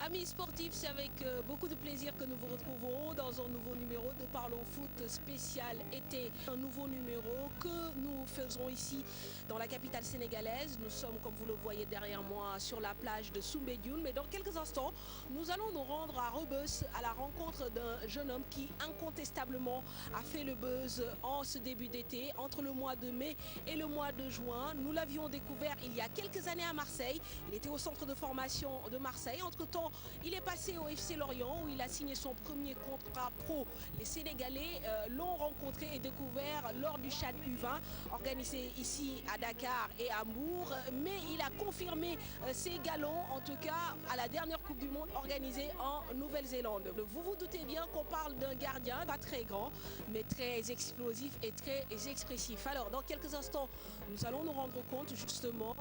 Amis sportifs, c'est avec beaucoup de plaisir que nous vous retrouvons dans un nouveau numéro de Parlons Foot spécial été. Un nouveau numéro que nous faisons ici dans la capitale sénégalaise. Nous sommes, comme vous le voyez derrière moi, sur la plage de Soumbédioune. Mais dans quelques instants, nous allons nous rendre à Rebeuss à la rencontre d'un jeune homme qui incontestablement a fait le buzz en ce début d'été, entre le mois de mai et le mois de juin. Nous l'avions découvert il y a quelques années à Marseille. Il était au centre de formation de Marseille. Entre-temps, il est passé au FC Lorient où il a signé son premier contrat pro. Les Sénégalais l'ont rencontré et découvert lors du Chan U20 organisé ici à Dakar et à Hambourg. Mais il a confirmé ses galons, en tout cas à la dernière Coupe du Monde organisée en Nouvelle-Zélande. Vous vous doutez bien qu'on parle d'un gardien pas très grand, mais très explosif et très expressif. Alors, dans quelques instants, nous allons nous rendre compte justement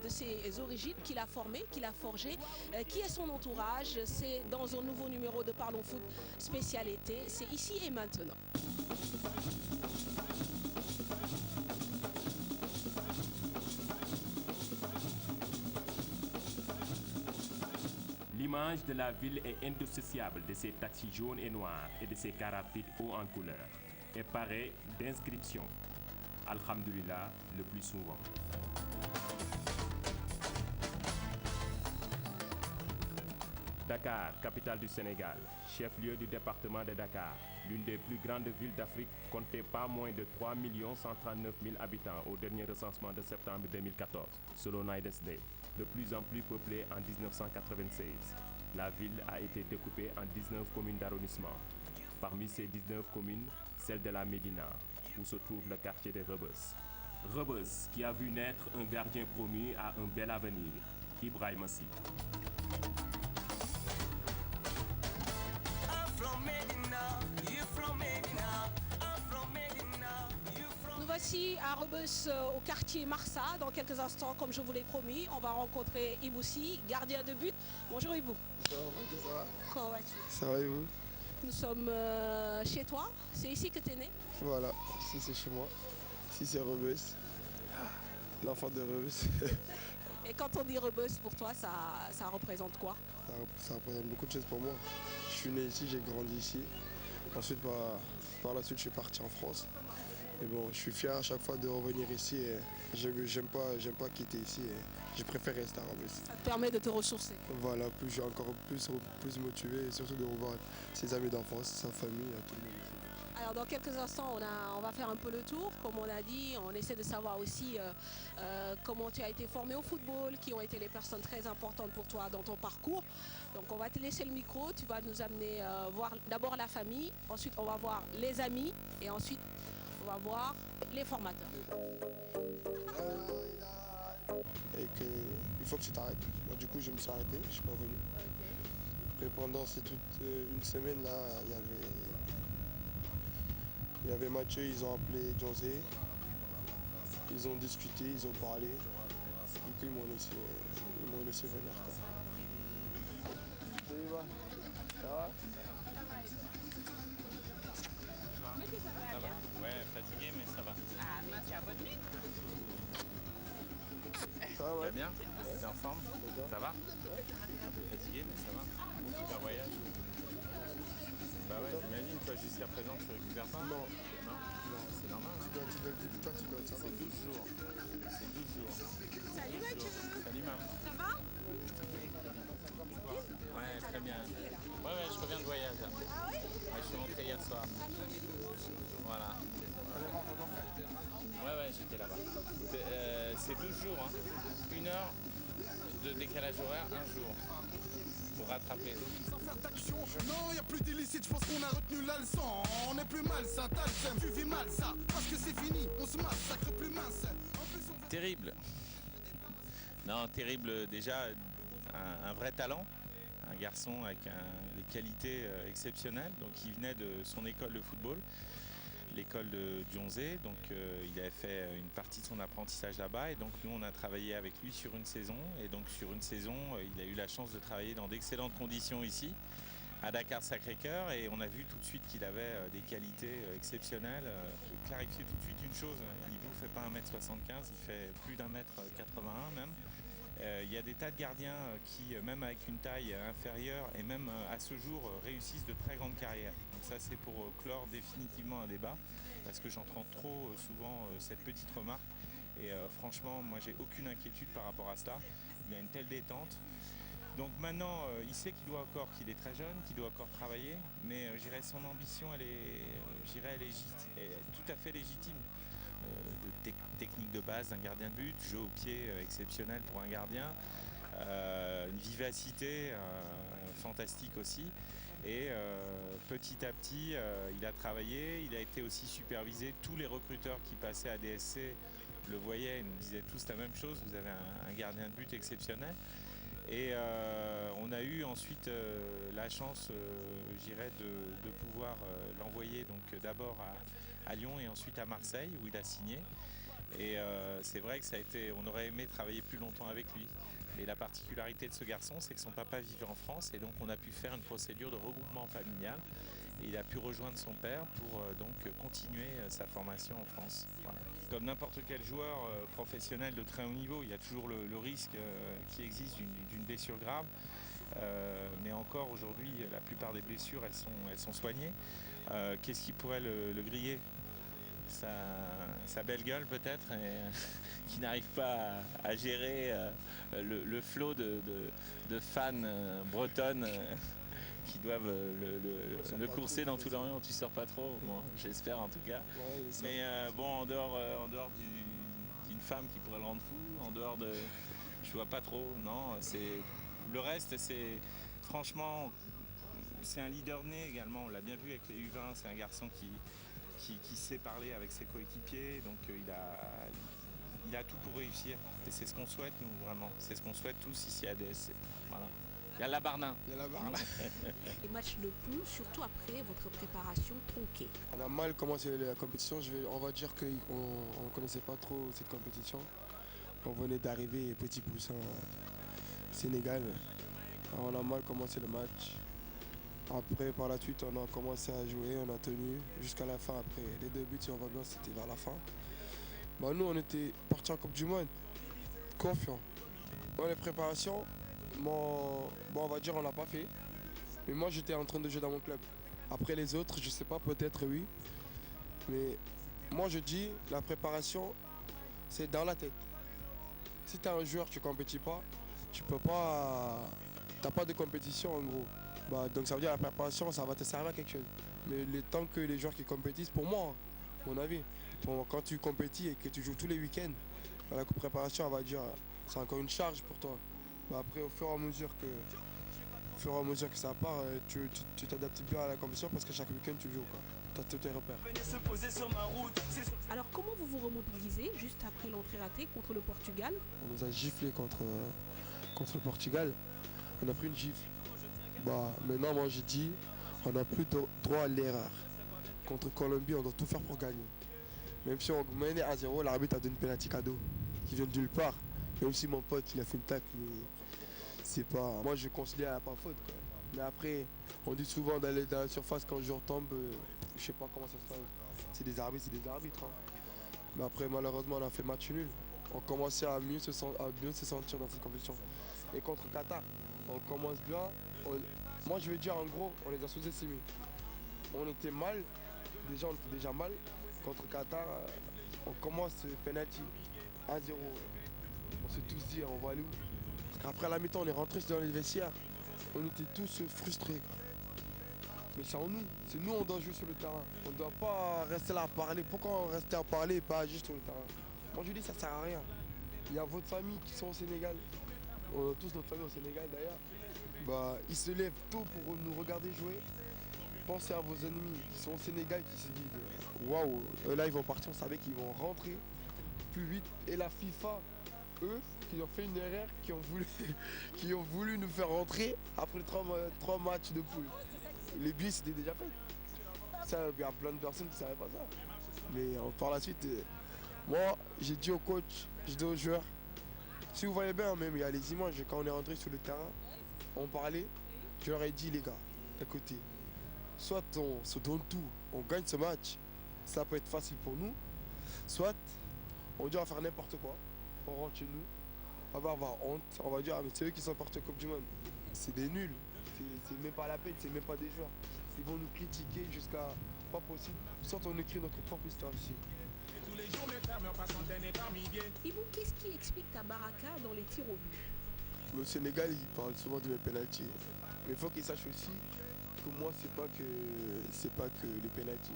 de ses origines qu'il a formées, qu'il a forgées, qui est son entourage. C'est dans un nouveau numéro de Parlons Foot spécial été. C'est ici et maintenant. L'image de la ville est indissociable de ses taxis jaunes et noirs et de ses cars rapides hauts en couleur et parée d'inscriptions. Alhamdulillah, le plus souvent. Dakar, capitale du Sénégal, chef-lieu du département de Dakar, l'une des plus grandes villes d'Afrique, comptait pas moins de 3 139 000 habitants au dernier recensement de septembre 2014, selon NIDESD, de plus en plus peuplée en 1996. La ville a été découpée en 19 communes d'arrondissement. Parmi ces 19 communes, celle de la Médina, où se trouve le quartier de Rebeuss. Rebeuss, qui a vu naître un gardien promu à un bel avenir, Ibrahima Sy. Nous voici à Rebeuss au quartier Marsa. Dans quelques instants, comme je vous l'ai promis, on va rencontrer Ibou Sy, gardien de but. Bonjour Ibou. Ça va. Comment vas-tu? Ça va et vous? Nous sommes chez toi. C'est ici que tu es né? Voilà, ici c'est chez moi. Ici c'est Rebeuss. L'enfant de Rebeuss. Et quand on dit Rebeuss, pour toi, ça représente quoi? Ça représente beaucoup de choses pour moi. Je suis né ici, j'ai grandi ici. Ensuite, par la suite, je suis parti en France. Mais bon, je suis fier à chaque fois de revenir ici. Et j'aime pas quitter ici. Et je préfère rester à Rebeuss. Ça te permet de te ressourcer. Voilà, je suis encore plus motivé et surtout de revoir ses amis d'enfance, sa famille, tout le monde ici. Alors dans quelques instants, on va faire un peu le tour. Comme on a dit, on essaie de savoir aussi comment tu as été formé au football, qui ont été les personnes très importantes pour toi dans ton parcours. Donc on va te laisser le micro, tu vas nous amener voir d'abord la famille, ensuite on va voir les amis et ensuite on va voir les formateurs. Et qu'il faut que tu t'arrêtes. Moi, du coup, je me suis arrêté, je ne suis pas venu. Après, pendant toute une semaine, là, il y avait Mathieu, ils ont appelé José. Ils ont discuté, ils ont parlé. Du coup, ils m'ont laissé venir. Salut, ça va? Ça va? Ouais, fatigué, mais ça va. Ah, mais tu as bonne nuit. Ça va, ouais. Tu vas bien? T'es en forme? Ça va? Un peu fatigué, mais ça va. Super voyage. Bah ouais, j'imagine, toi, jusqu'à présent, tu récupères pas? Non. Non? C'est normal, hein? Toi, tu dois le savoir. C'est 12 jours. C'est 12 jours. Salut Mathieu. Salut, maman. Ça va? Ouais, très bien. Ouais, je reviens de voyage. Là. Ah oui? Ouais, je suis rentré hier soir. Voilà. Ouais, j'étais là-bas. C'est 12 jours, hein. 1 heure de décalage horaire, 1 jour. Pour rattraper. Sans faire d'action, non, y a plus d'illicite, je pense qu'on a retenu la leçon. On est plus mal, ça, t'as le seum, tu vis mal, ça. Parce que c'est fini, on se massacre plus mince. En plus, on... Terrible. Non, terrible déjà, un vrai talent. Un garçon avec des qualités exceptionnelles. Donc il venait de son école de football, l'école de Dionzé. Donc il avait fait une partie de son apprentissage là-bas. Et donc nous on a travaillé avec lui sur une saison. Et donc sur une saison, il a eu la chance de travailler dans d'excellentes conditions ici, à Dakar-Sacré-Cœur. Et on a vu tout de suite qu'il avait des qualités exceptionnelles. Je vais clarifier tout de suite une chose, il ne fait pas 1m75, il fait plus d'1m81 même. Il y a des tas de gardiens qui, même avec une taille inférieure et même à ce jour, réussissent de très grandes carrières. Donc ça, c'est pour clore définitivement un débat, parce que j'entends trop souvent cette petite remarque. Et franchement, moi, j'ai aucune inquiétude par rapport à cela. Il a une telle détente. Donc maintenant, il sait qu'il est très jeune, qu'il doit encore travailler, mais je dirais son ambition, elle est tout à fait légitime. Technique de base d'un gardien de but, jeu au pied exceptionnel pour un gardien, une vivacité fantastique aussi. Et petit à petit, il a travaillé, il a été aussi supervisé. Tous les recruteurs qui passaient à DSC le voyaient, ils nous disaient tous la même chose, vous avez un gardien de but exceptionnel. Et on a eu ensuite la chance, je dirais, de pouvoir l'envoyer donc d'abord à Lyon et ensuite à Marseille où il a signé. Et c'est vrai que on aurait aimé travailler plus longtemps avec lui. Et la particularité de ce garçon, c'est que son papa vivait en France et donc on a pu faire une procédure de regroupement familial. Et il a pu rejoindre son père pour donc continuer sa formation en France. Voilà. Comme n'importe quel joueur professionnel de très haut niveau, il y a toujours le risque qui existe d'une blessure grave. Mais encore aujourd'hui, la plupart des blessures, elles sont soignées. Qu'est-ce qui pourrait le griller ? Sa belle gueule peut-être, qui n'arrive pas à gérer le flot de fans bretonnes qui doivent le courser dans tout l'Orient. Tu sors pas trop, bon, j'espère en tout cas. Ouais, mais bon, en dehors d'une femme qui pourrait le rendre fou, en dehors de... Je vois pas trop, non. Le reste, c'est... Franchement, c'est un leader né également. On l'a bien vu avec les U20, c'est un garçon qui sait parler avec ses coéquipiers. Donc il a tout pour réussir. Et c'est ce qu'on souhaite, nous, vraiment. C'est ce qu'on souhaite tous ici à DSC. Voilà. Il y a la Barna. Les matchs de poule, surtout après votre préparation tronquée. On a mal commencé la compétition. On va dire qu'on ne connaissait pas trop cette compétition. On venait d'arriver, petit poussin Sénégal. Alors on a mal commencé le match. Après, par la suite, on a commencé à jouer, on a tenu jusqu'à la fin. Après, les 2 buts, si on va bien, c'était vers la fin. Bah, nous, on était partis en Coupe du Monde, confiants. Dans les préparations, on va dire on l'a pas fait. Mais moi, j'étais en train de jouer dans mon club. Après les autres, je sais pas, peut-être oui. Mais moi, je dis, la préparation, c'est dans la tête. Si tu es un joueur, tu ne compétis pas, tu peux pas... T'as pas de compétition en gros. Bah, donc ça veut dire la préparation, ça va te servir à quelque chose. Mais le temps que les joueurs qui compétissent, pour moi, mon avis, quand tu compétis et que tu joues tous les week-ends, bah, la préparation, on va dire, c'est encore une charge pour toi. Bah, après, au fur et à mesure que ça part, tu t'adaptes bien à la compétition parce que chaque week-end tu joues. Tu as tous tes repères. Alors comment vous vous remobilisez juste après l'entrée ratée contre le Portugal ? On nous a giflé contre le Portugal. On a pris une gifle. Bah, maintenant, moi j'ai dit, on n'a plus droit à l'erreur. Contre Colombie, on doit tout faire pour gagner. Même si on menait à 0, l'arbitre a donné une penalty cadeau qui vient de nulle part. Même si mon pote il a fait une tacle, mais c'est pas. Moi je considère qu'il n'y a pas faute. Quoi. Mais après, on dit souvent d'aller dans la surface quand le joueur tombe, je sais pas comment ça se passe. C'est des arbitres. Hein. Mais après, malheureusement, on a fait match nul. On commençait à mieux se sentir dans cette compétition. Et contre Qatar, on commence bien. Moi je vais dire en gros, on les a sous-estimés. On était mal, on était déjà mal. Contre Qatar, on commence penalty 1-0. On s'est tous dit, on va aller où ? Après la mi-temps, on est rentré dans les vestiaires. On était tous frustrés. Mais c'est en nous. C'est nous, on doit jouer sur le terrain. On ne doit pas rester là à parler. Pourquoi rester à parler et pas agir sur le terrain ? Moi je dis, ça sert à rien. Il y a votre famille qui sont au Sénégal. On a tous notre famille au Sénégal d'ailleurs. Bah, ils se lèvent tôt pour nous regarder jouer. Pensez à vos ennemis qui sont au Sénégal qui se disent waouh, là ils vont partir, on savait qu'ils vont rentrer plus vite. Et la FIFA, eux, qui ont fait une erreur, qui ont voulu nous faire rentrer après 3 matchs de poule. Les billets c'était déjà fait. Ça, il y a plein de personnes qui ne savaient pas ça. Mais par la suite, moi j'ai dit au coach, j'ai dit aux joueurs, si vous voyez bien, même il y a les images, quand on est rentré sur le terrain, on parlait, je leur ai dit les gars, écoutez, soit on se donne tout, on gagne ce match, ça peut être facile pour nous, soit on dit on va faire n'importe quoi, on rentre chez nous, on va avoir honte, on va dire, ah, mais c'est eux qui sont partis en Coupe du Monde. C'est des nuls, c'est même pas la peine, c'est même pas des joueurs. Ils vont nous critiquer jusqu'à pas possible. Soit on écrit notre propre histoire ici. Ibou, qu'est-ce qui explique ta baraka dans les tirs au but? Le Sénégal, il parle souvent de mes pénaltys. Mais il faut qu'ils sachent aussi que moi, c'est pas que les pénaltys.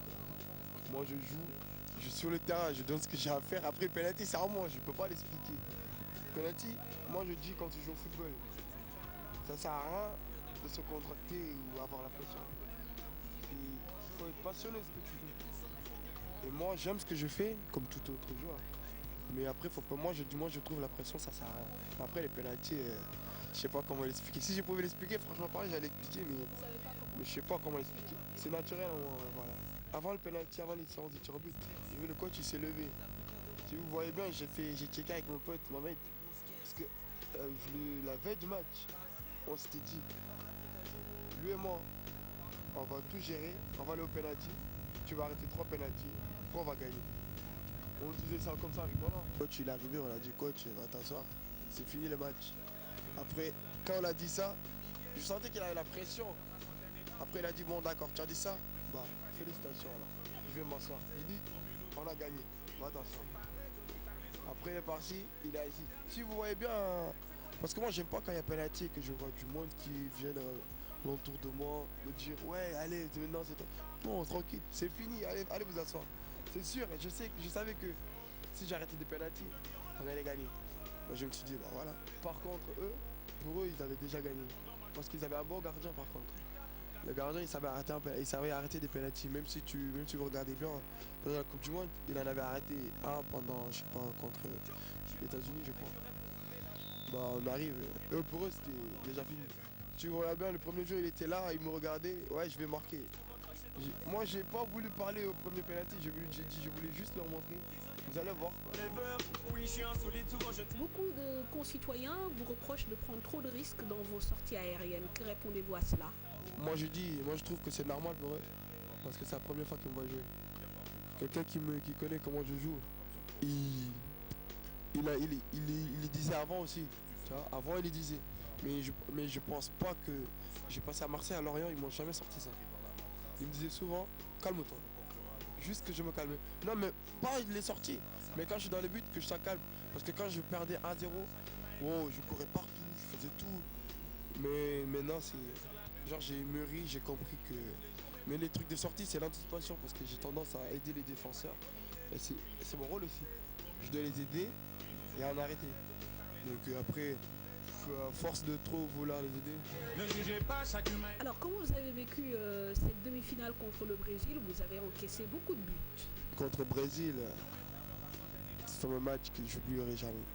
Moi, je suis sur le terrain, je donne ce que j'ai à faire. Après, pénalty, c'est à moi, je peux pas l'expliquer. Pénalty, moi, je dis quand tu joues au football, ça sert à rien de se contracter ou avoir la pression. Il faut être passionné de ce que tu fais. Et moi, j'aime ce que je fais, comme tout autre joueur. Mais après, faut pas, moi, je trouve la pression, ça sert à rien. Après, les pénaltys, je sais pas comment l'expliquer. Si je pouvais l'expliquer, franchement, pareil, j'allais l'expliquer, mais je sais pas comment l'expliquer. C'est naturel, voilà. Avant le pénalty, avant les séances de tir au but, j'ai vu le coach, il s'est levé. Si vous voyez bien, j'ai checké avec mon pote, Mohamed. Parce que la veille du match, on s'était dit, lui et moi, on va tout gérer, on va aller au pénalty, tu vas arrêter 3 pénaltys, on va gagner. On disait ça comme ça, rigolant. Le coach il est arrivé, on a dit coach, va t'asseoir, c'est fini le match. Après, quand on a dit ça, je sentais qu'il avait la pression. Après il a dit bon d'accord, tu as dit ça, bah félicitations là, je vais m'asseoir. Il dit on a gagné, va t'asseoir. Après il est parti, il est assis. Si vous voyez bien, parce que moi j'aime pas quand il y a penalty et que je vois du monde qui vient l'entour de moi, me dire ouais allez maintenant c'est toi. Non tranquille, c'est fini, allez vous asseoir. C'est sûr, je savais que si j'arrêtais des penalty, on allait gagner. Moi, je me suis dit, bah voilà. Par contre, pour eux, ils avaient déjà gagné. Parce qu'ils avaient un bon gardien, par contre. Le gardien, il savait arrêter des penalty. Même si vous regardez bien, pendant la Coupe du Monde, il en avait arrêté un pendant, je sais pas, contre les États-Unis, je crois. Bah, on arrive. Eux, pour eux, c'était déjà fini. Tu regardes bien, le premier jour, il était là, il me regardait. Ouais, je vais marquer. Moi, j'ai pas voulu parler au premier penalty, je voulais juste leur montrer. Vous allez voir. Beaucoup de concitoyens vous reprochent de prendre trop de risques dans vos sorties aériennes. Que répondez-vous à cela? Moi, je trouve que c'est normal pour eux. Parce que c'est la première fois qu'ils me voient jouer. Quelqu'un qui connaît comment je joue, il le disait avant aussi. Tu vois, avant, il le disait. Mais je pense pas que... J'ai passé à Marseille, à Lorient, ils m'ont jamais sorti ça. Il me disait souvent, calme-toi. Juste que je me calme. Non, mais pas les sorties. Mais quand je suis dans le but, que je sois calme. Parce que quand je perdais 1-0, wow, je courais partout, je faisais tout. Mais maintenant, c'est... Genre, j'ai mûri, j'ai compris que... Mais les trucs de sortie, c'est l'anticipation. Parce que j'ai tendance à aider les défenseurs. Et c'est mon rôle aussi. Je dois les aider et en arrêter. Donc après... à force de trop vouloir les aider. Ne jugez pas chaque humain. Alors, comment vous avez vécu cette demi-finale contre le Brésil? Vous avez encaissé beaucoup de buts. Contre le Brésil, c'est un match que je n'oublierai jamais.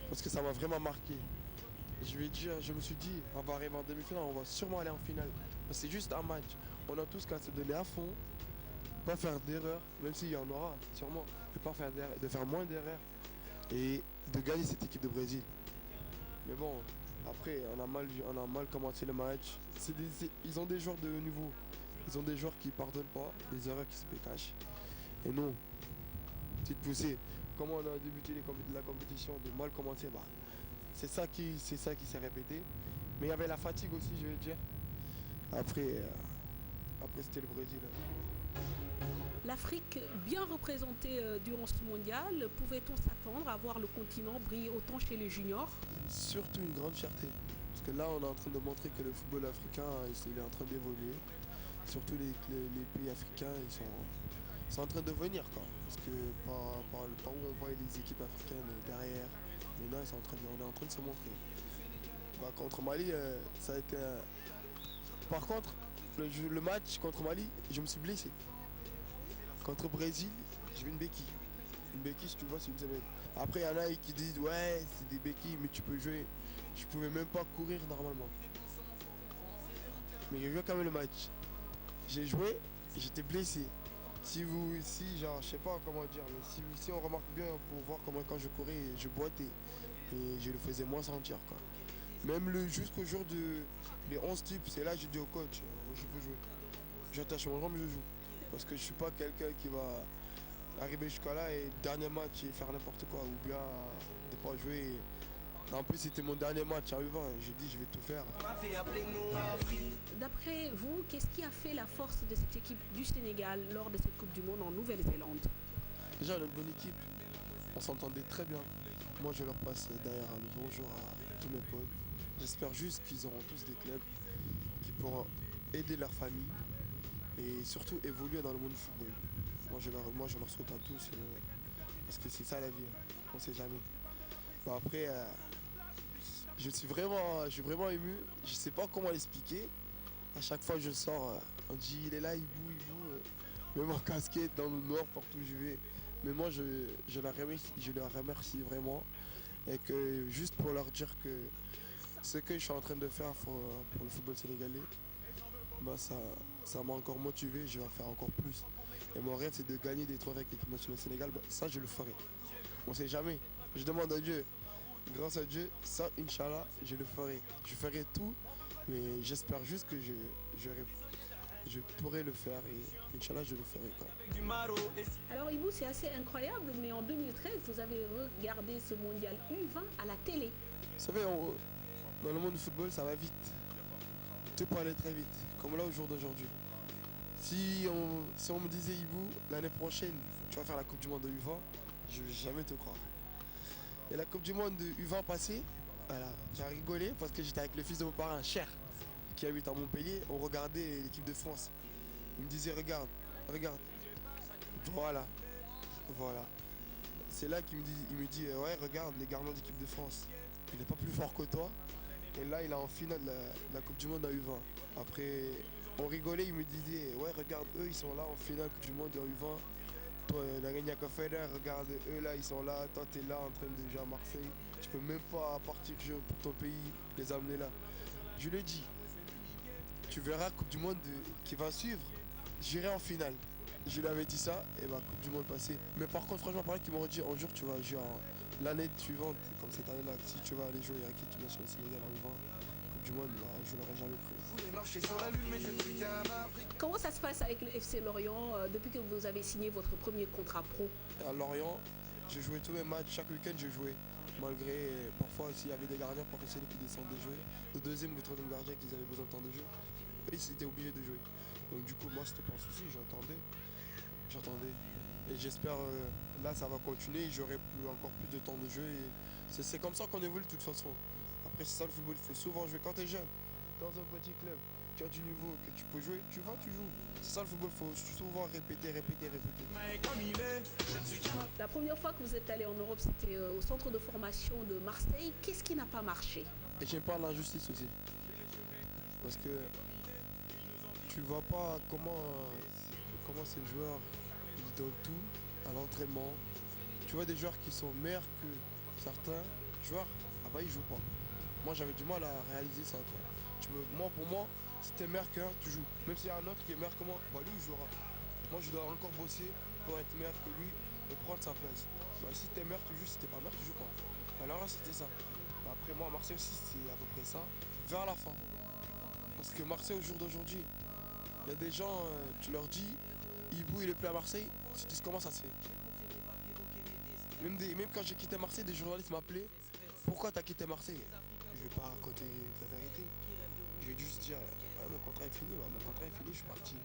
Parce que ça m'a vraiment marqué. Je me suis dit, on va arriver en demi-finale, on va sûrement aller en finale. Parce que c'est juste un match. On a tous qu'à se donner à fond, pas faire d'erreurs, même s'il y en aura sûrement, mais pas faire de faire moins d'erreurs et de gagner cette équipe de Brésil. Mais bon, après, on a mal commencé le match. Ils ont des joueurs de haut niveau. Ils ont des joueurs qui ne pardonnent pas, des erreurs qui se cachent. Et nous, petite poussée, comment on a débuté la compétition, de mal commencer, bah, c'est ça qui s'est répété. Mais il y avait la fatigue aussi, je veux dire. Après c'était le Brésil. L'Afrique, bien représentée durant ce mondial, pouvait-on s'attendre à voir le continent briller autant chez les juniors? Surtout une grande fierté. Parce que là, on est en train de montrer que le football africain, il est en train d'évoluer. Surtout les pays africains, ils sont en train de venir, quoi. Parce que par où on voit les équipes africaines derrière, maintenant, on est en train de se montrer. Bah, contre Mali, ça a été... Par contre, le match contre Mali, je me suis blessé. Contre Brésil, j'ai vu une béquille. Une béquille, si tu vois, c'est une semaine. Après, il y en a qui disent, ouais, c'est des béquilles, mais tu peux jouer. Je pouvais même pas courir normalement. Mais j'ai joué quand même le match. J'ai joué et j'étais blessé. Genre, je sais pas comment dire, mais si on remarque bien pour voir comment quand je courais, je boitais. Et je le faisais moins sentir, quoi. Même jusqu'au jour des 11 types, c'est là que j'ai dit au coach, je peux jouer. J'attache mon jambe, je joue. Parce que je suis pas quelqu'un qui va arriver jusqu'à là et dernier match et faire n'importe quoi ou bien pas jouer. En plus, c'était mon dernier match à U20. J'ai dit, je vais tout faire. D'après vous, qu'est-ce qui a fait la force de cette équipe du Sénégal lors de cette Coupe du Monde en Nouvelle-Zélande? Déjà, on a une bonne équipe. On s'entendait très bien. Moi, je leur passe d'ailleurs le bonjour à tous mes potes. J'espère juste qu'ils auront tous des clubs qui pourront aider leur famille et surtout évoluer dans le monde du football. Moi, je leur souhaite à tous parce que c'est ça la vie. On ne sait jamais. Bon, après, je suis vraiment ému. Je ne sais pas comment l'expliquer. À chaque fois que je sors, on dit il est là, il boue. Même en casquette, dans le noir, partout où je vais. Mais moi, je leur remercie vraiment. Et que juste pour leur dire que ce que je suis en train de faire pour le football sénégalais, bah ça m'a encore motivé, je vais en faire encore plus. Et mon rêve, c'est de gagner des trophées avec l'équipe nationale du Sénégal. Bah, ça, je le ferai. On ne sait jamais. Je demande à Dieu. Grâce à Dieu, ça, Inch'Allah, je le ferai. Je ferai tout, mais j'espère juste que je pourrai le faire et Inch'Allah, je le ferai. Quoi. Alors Ibou, c'est assez incroyable, mais en 2013, vous avez regardé ce mondial U20 à la télé. Vous savez, dans le monde du football, ça va vite. Tout peut aller très vite, comme là au jour d'aujourd'hui. Si on me disait Ibou, l'année prochaine, tu vas faire la Coupe du Monde de U20, je ne vais jamais te croire. Et la Coupe du Monde de U20 passée, voilà, j'ai rigolé parce que j'étais avec le fils de mon parrain, Cher, qui habite à Montpellier. On regardait l'équipe de France. Il me disait regarde. Voilà. C'est là qu'il me dit ouais, regarde les gardiens d'équipe de France. Il n'est pas plus fort que toi. Et là, il est en finale de la Coupe du Monde à U20. Après, on rigolait, il me disait ouais, regarde, eux, ils sont là en finale Coupe du Monde à U20. Toi, la Gagna Federer, regarde, eux là, ils sont là. Toi, tu es là en train de jouer à Marseille. Tu peux même pas partir jouer pour ton pays, les amener là. Je lui ai dit, tu verras Coupe du Monde qui va suivre, j'irai en finale. Je lui avais dit ça, et bah Coupe du Monde passée. Mais par contre, franchement, pareil, qu'ils m'ont dit un jour tu vas jouer l'année suivante, comme cette année-là, si tu vas aller jouer avec l'équipe nationale sénégalaise en 20 Coupe du Monde, bah, je l'aurais jamais pris. Comment ça se passe avec le FC Lorient depuis que vous avez signé votre premier contrat pro? À Lorient, j'ai joué tous mes matchs, chaque week-end j'ai joué. Malgré, parfois s'il y avait des gardiens professionnels qui descendaient jouer, le deuxième ou le troisième gardien qui avaient besoin de temps de jeu, et ils étaient obligés de jouer. Donc du coup, moi c'était pas un souci, j'attendais. Et j'espère, là ça va continuer, j'aurai encore plus de temps de jeu. Et c'est comme ça qu'on évolue de toute façon. Après c'est ça le football, il faut souvent jouer. Quand tu es jeune, dans un petit club, tu as du niveau, que tu peux jouer, tu joues. C'est ça le football, il faut souvent répéter. La première fois que vous êtes allé en Europe, c'était au centre de formation de Marseille. Qu'est-ce qui n'a pas marché? Et j'aime pas l'injustice aussi. Parce que tu vois pas comment ces joueurs ils donnent tout à l'entraînement. Tu vois des joueurs qui sont meilleurs que certains joueurs, ils jouent pas. Moi j'avais du mal à réaliser ça. Quoi. Pour moi, si t'es meilleur qu'un, tu joues. Même s'il y a un autre qui est meilleur que moi, lui il jouera. Moi je dois encore bosser pour être meilleur que lui et prendre sa place. Si t'es meilleur, tu joues, si t'es pas meilleur, tu joues pas. Alors là c'était ça. Après moi à Marseille aussi c'est à peu près ça. Vers la fin. Parce que Marseille au jour d'aujourd'hui, il y a des gens, tu leur dis, Ibou il est plus à Marseille, ils se disent comment ça se fait. Même quand j'ai quitté Marseille, des journalistes m'appelaient, pourquoi t'as quitté Marseille? Je vais pas raconter la vérité. Je vais juste dire, mon contrat est fini, je suis parti.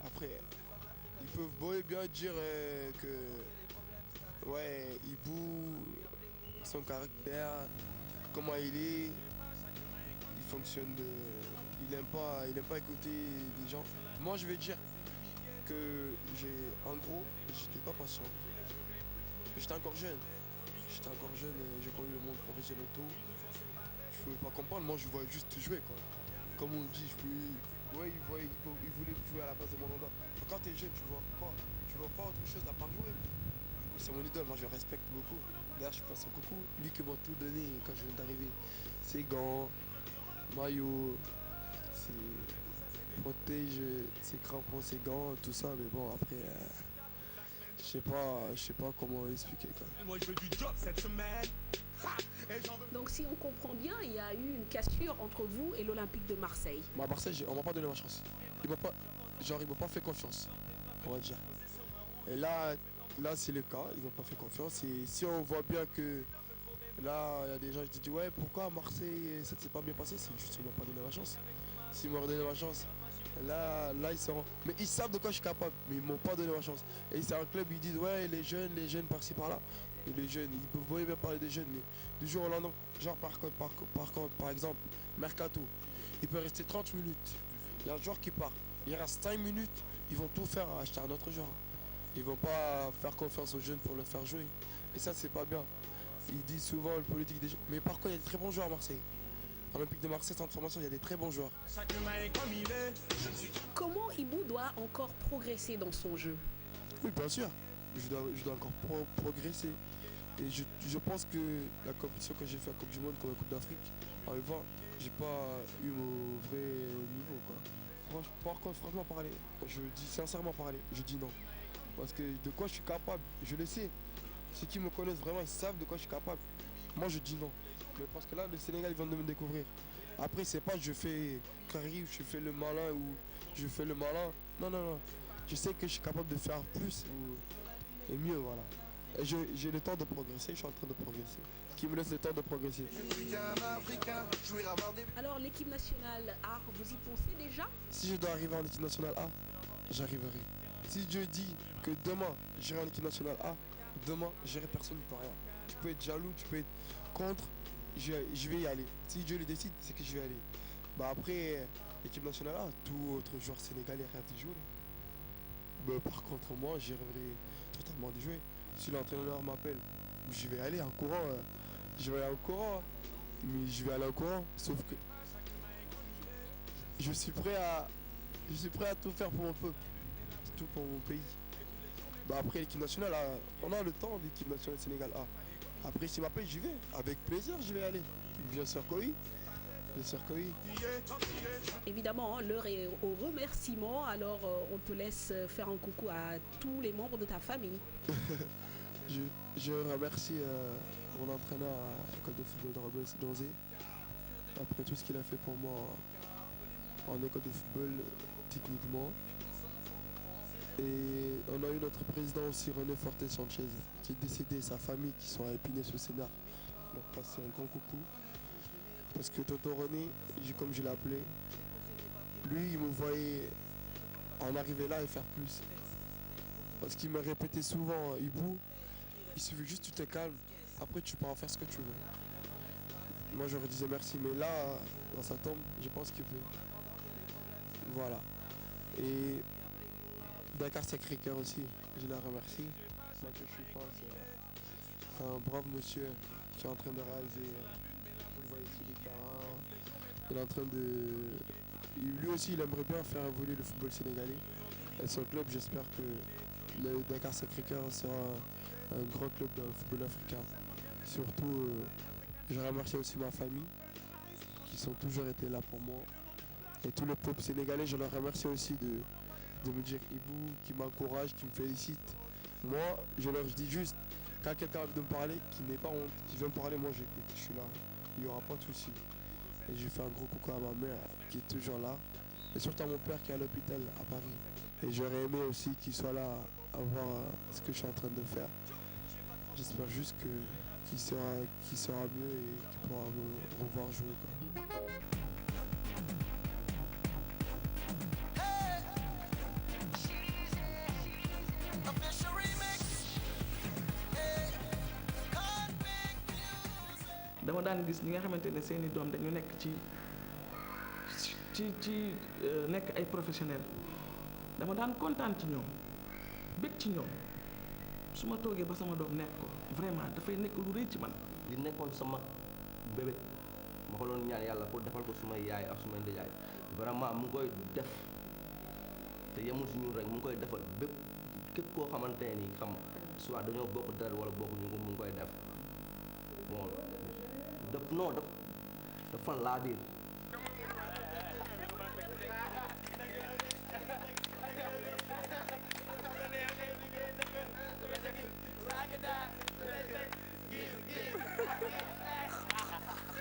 Après, ils peuvent beau et bien dire que ouais, Ibou, son caractère, comment il est, il fonctionne il aime pas écouter des gens. Moi je vais dire que en gros, j'étais pas patient. J'étais encore jeune, j'ai connu le monde professionnel tôt. Je pouvais pas comprendre, moi je voulais juste jouer quoi. Comme on dit, il voulait jouer à la place de mon endroit. Quand t'es jeune, tu vois pas autre chose à part jouer. C'est mon idole, moi je le respecte beaucoup. D'ailleurs je passe un coucou, lui qui m'a tout donné quand je viens d'arriver. Ses gants, maillot, ses protège, ses crampons, ses gants, tout ça, mais bon après je sais pas comment expliquer quoi. Moi je veux du job cette semaine. Donc si on comprend bien, il y a eu une cassure entre vous et l'Olympique de Marseille. À Marseille, on m'a pas donné ma chance. Il m'a pas fait confiance, on va dire. Et là c'est le cas, il m'a pas fait confiance. Et si on voit bien que Là, il y a des gens qui disent ouais, pourquoi à Marseille ça ne s'est pas bien passé? C'est juste qu'ils m'ont pas donné ma chance. S'ils m'auraient donné ma chance, là ils seront. Mais ils savent de quoi je suis capable, mais ils m'ont pas donné ma chance. Et c'est un club, ils disent ouais, les jeunes par-ci par-là. Et les jeunes, ils peuvent bien parler des jeunes, mais du jour au lendemain, genre par exemple, Mercato, il peut rester 30 minutes. Il y a un joueur qui part, il reste 5 minutes, ils vont tout faire à acheter un autre joueur. Ils vont pas faire confiance aux jeunes pour le faire jouer. Et ça, c'est pas bien. Ils disent souvent le politique des jeunes. Mais par contre, il y a des très bons joueurs à Marseille. À l'Olympique de Marseille, centre de formation, il y a des très bons joueurs. Comment Ibou doit encore progresser dans son jeu? Oui, bien sûr. Je dois encore progresser. Et je pense que la compétition que j'ai fait à la Coupe du Monde comme la Coupe d'Afrique, en U20, j'ai pas eu mon vrai niveau, quoi. Par contre, franchement parler, je dis sincèrement parler, je dis non. Parce que de quoi je suis capable, je le sais. Ceux qui me connaissent vraiment, ils savent de quoi je suis capable. Moi, je dis non. Mais parce que là, le Sénégal, ils viennent de me découvrir. Après, c'est pas je fais carré, je fais le malin ou je fais le malin. Non, non, non. Je sais que je suis capable de faire plus et mieux, voilà. Et j'ai le temps de progresser, je suis en train de progresser. Qui me laisse le temps de progresser. Alors, l'équipe nationale A, vous y pensez déjà? Si je dois arriver en équipe nationale A, j'arriverai. Si Dieu dit que demain, j'irai en équipe nationale A, demain, j'irai, personne ne peut rien. Tu peux être jaloux, tu peux être contre, je vais y aller. Si Dieu le décide, c'est que je vais aller. Bah après, l'équipe nationale A, tout autre joueur sénégalais rêve d'y jouer. Mais par contre, moi, j'y rêverai totalement d'y jouer. Si l'entraîneur m'appelle, je vais aller en courant. Je vais aller en courant. Mais je vais aller en courant. Sauf que je suis prêt à tout faire pour mon peuple. Tout pour mon pays. Bah après l'équipe nationale, on a le temps d'équipe nationale Sénégal A. Après s'il m'appelle, j'y vais. Avec plaisir, je vais aller. Bien sûr que oui. Bien sûr que oui. Évidemment, l'heure est au remerciement, alors on te laisse faire un coucou à tous les membres de ta famille. Je remercie mon entraîneur à l'école de football de Robert Donzé. Après tout ce qu'il a fait pour moi en école de football, techniquement. Et on a eu notre président aussi, René Fortes Sanchez, qui est décédé, sa famille qui sont à Épinay-sur-Sénart. Donc passer un grand coucou. Parce que Tonton René, comme je l'ai appelé, lui il me voyait en arriver là et faire plus. Parce qu'il me répétait souvent, Ibou, il suffit juste tu te calmes, après tu peux en faire ce que tu veux. Moi je leur disais merci, mais là, dans sa tombe, je pense qu'il peut. Voilà. Et Dakar Sacré-Cœur aussi, je la remercie. Mathieu Chupin, c'est un brave monsieur qui est en train de réaliser. Vous voyez ici les terrains. Il est en train de. Lui aussi, il aimerait bien faire évoluer le football sénégalais. Et son club, j'espère que le Dakar Sacré-Cœur sera un grand club dans le football africain. Surtout, je remercie aussi ma famille qui sont toujours été là pour moi. Et tout le peuple sénégalais, je leur remercie aussi de me dire Ibou, qui m'encourage, qui me félicite. Moi, je leur dis juste, quand quelqu'un a envie de me parler, qui n'est pas honte, qui veut me parler, moi j'écoute, je suis là. Il n'y aura pas de souci. Et je fais un gros coucou à ma mère qui est toujours là. Et surtout à mon père qui est à l'hôpital à Paris. Et j'aurais aimé aussi qu'il soit là à voir ce que je suis en train de faire. J'espère juste qu'il sera mieux et qu'il pourra me revoir jouer, quoi. dama daan gis ñi nga xamante ne seeni doom dañu nekk ci nekk ay professionnels dama daan kontaan ci ñoom bég ci ñoom su ma toogee ba sama doom nekk ko vraiment dafay nekk lu rëy ci man. li nekkoon sama bébét ma ko doon ñaan yàlla pour defal ko sumay yaay ak sumay ndijaay vraiment mu ngi koy def te yemul si ñun rek mu ngi koy defal bépp képp koo xamante ne nii xam soit dañoo bokk dara wala bokk ñu ko mu ngi koy def bon dafa laa biir.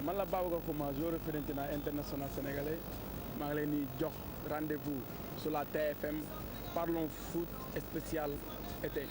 man la Babacar Xuma, joueur Fiorentina international sénégalais maa ngi leen di jox rendez-vous sur la TFM Parlons Foot spécial été.